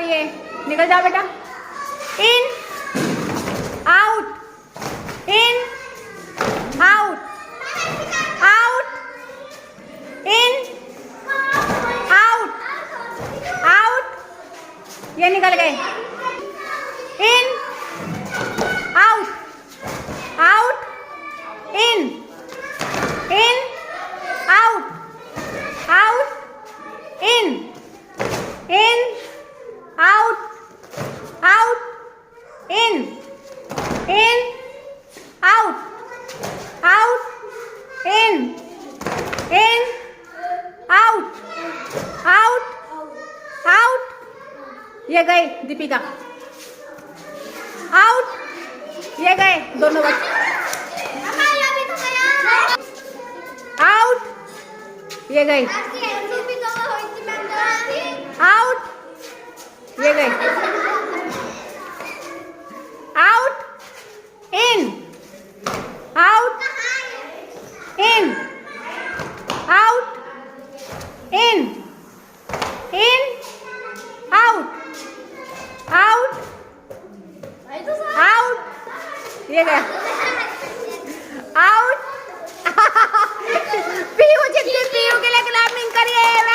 चाहिए। निकल जाओ बेटा। In out in out out in out out. ये निकल गए। In out out in out out in out out in out out in out out out. ये गए दीपिका। आउट। ये गए दोनों बच्चे। आउट। ये गए। आउट। ये गए। Out in out in out in out out out. ये गया। आउट। पीयू जीती। पीयू के लिए क्लैपिंग करिए।